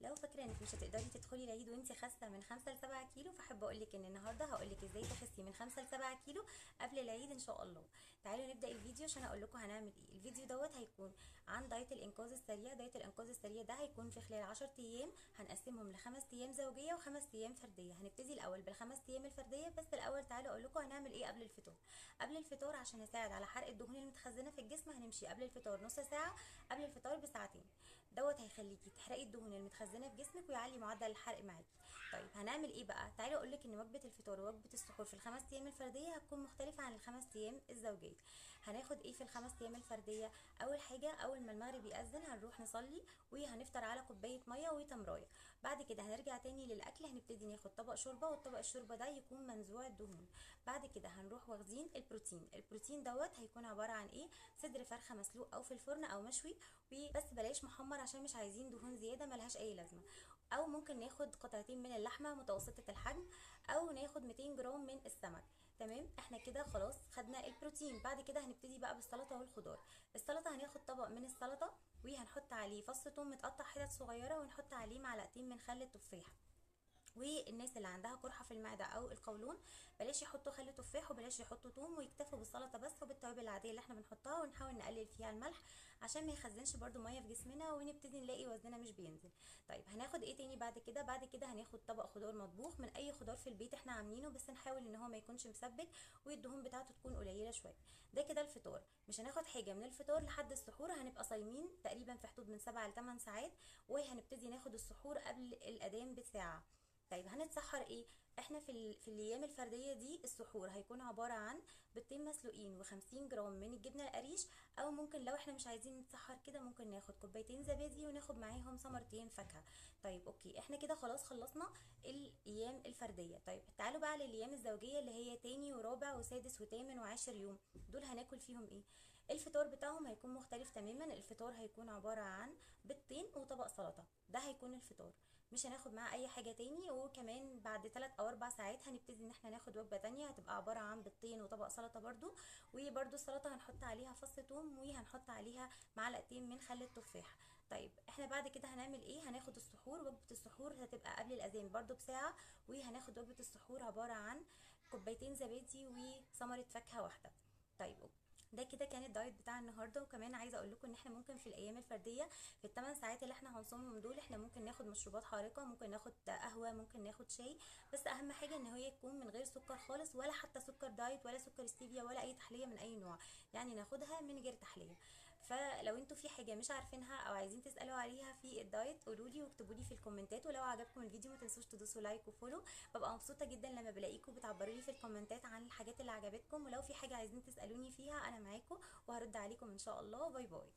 لو فاكره انك مش هتقدري تدخلي العيد وانت خاسه من 5 ل 7 كيلو، فحب اقول لك ان النهارده هقول لك ازاي تخسي من 5 ل 7 كيلو قبل العيد ان شاء الله. تعالوا نبدا الفيديو عشان اقول لكم هنعمل ايه. الفيديو دوت هيكون عن دايت الانقاذ السريع. دايت الانقاذ السريع ده هيكون في خلال 10 ايام، هنقسمهم لخمس ايام زوجيه وخمس ايام فرديه. هنبتدي الاول بالخمس ايام الفرديه، بس الاول تعالوا اقول لكم هنعمل ايه قبل الفطار. قبل الفطار عشان اساعد على حرق الدهون المتخزنه في الجسم هنمشي قبل الفطار نص ساعه، قبل الفطار بساعتين. دوت هيخليكي تحرقي الدهون المتخزنه في جسمك ويعلي معدل الحرق معاكي. طيب هنعمل ايه بقى؟ تعالوا اقول لك ان وجبه الفطار ووجبه السحور في الخمس ايام الفرديه هتكون مختلفه عن الخمس ايام الزوجيه. هناخد ايه في الخمس ايام الفرديه؟ اول حاجه، اول ما المغرب يأذن هنروح نصلي وهنفطر على كوبايه ميه وتمرايه. بعد كده هنرجع تاني للاكل، هنبتدي ناخد طبق شوربه، والطبق الشوربه ده يكون منزوع الدهون. بعد كده هنروح واخدين البروتين. البروتين دوت هيكون عباره عن ايه؟ صدر فرخه مسلوق او في الفرن او مشوي، وبس بلاش محمر عشان مش عايزين دهون زياده ملهاش اي لازمه. او ممكن ناخد قطعتين من اللحمه متوسطه الحجم، او ناخد 200 جرام من السمك. تمام، احنا كده خلاص خدنا البروتين. بعد كده هنبتدي بقى بالسلطه والخضار. السلطه هناخد طبق من السلطه وهنحط عليه فص ثوم متقطع حتت صغيره، ونحط عليه معلقتين من خل التفاح. والناس اللي عندها قرحه في المعده او القولون بلاش يحطوا خل تفاح وبلاش يحطوا توم، ويكتفوا بالسلطه بس وبالتوابل العاديه اللي احنا بنحطها، ونحاول نقلل فيها الملح عشان ما يخزنش برده ميه في جسمنا ونبتدي نلاقي وزننا مش بينزل. طيب هناخد ايه تاني بعد كده؟ بعد كده هناخد طبق خضار مطبوخ من اي خضار في البيت احنا عاملينه، بس نحاول ان هو ما يكونش مسبك والدهون بتاعته تكون قليله شويه. ده كده الفطار. مش هناخد حاجه من الفطار لحد السحور، هنبقى صايمين تقريبا في حدود من 7 ل 8 ساعات، وهنبتدي ناخد السحور قبل الاذان بساعه. طيب هنتسحر ايه؟ احنا في الايام الفرديه دي السحور هيكون عباره عن بيضتين مسلوقين و50 جرام من الجبنه القريش، او ممكن لو احنا مش عايزين نتسحر كده ممكن ناخد كوبايتين زبادي وناخد معاهم ثمرتين فاكهه. طيب اوكي، احنا كده خلاص خلصنا الايام الفرديه. طيب تعالوا بقى للايام الزوجيه اللي هي تاني ورابع وسادس وثامن وعاشر يوم. دول هناكل فيهم ايه؟ الفطار بتاعهم هيكون مختلف تماما. الفطار هيكون عباره عن بيضتين وطبق سلطه، ده هيكون الفطار. مش هناخد معاه اي حاجه تاني. وكمان بعد 3 او 4 ساعات هنبتدي ان احنا ناخد وجبه تانية هتبقى عباره عن بيضتين وطبق سلطه برده، وبرده السلطه هنحط عليها فص ثوم وهنحط عليها معلقتين من خل التفاح. طيب احنا بعد كده هنعمل ايه؟ هناخد السحور. وجبه السحور هتبقى قبل الاذان برده بساعه، وهناخد وجبه السحور عباره عن كوبايتين زبادي وثمره فاكهه واحده. طيب ده كده كان الدايت بتاع النهارده. وكمان عايزه اقول لكم ان احنا ممكن في الايام الفرديه في الثمان ساعات اللي احنا هنصومهم دول احنا ممكن ناخد مشروبات حارقه، ممكن ناخد قهوه، ممكن ناخد شاي، بس اهم حاجه ان هي تكون من غير سكر خالص، ولا حتى سكر دايت ولا سكر ستيفيا ولا اي تحليه من اي نوع، يعني ناخدها من غير تحليه. فلو انتوا في حاجه مش عارفينها او عايزين تسالوا عليها في الدايت قولوا لي واكتبوا لي في الكومنتات. ولو عجبكم الفيديو ما تنسوش تدوسوا لايك وفولو. ببقى مبسوطه جدا لما بلاقيكم بتعبروا لي في الكومنتات عن الحاجات اللي عجبتكم، ولو في حاجه عايزين تسالوني فيها انا معاكم وهرد عليكم ان شاء الله. باي باي.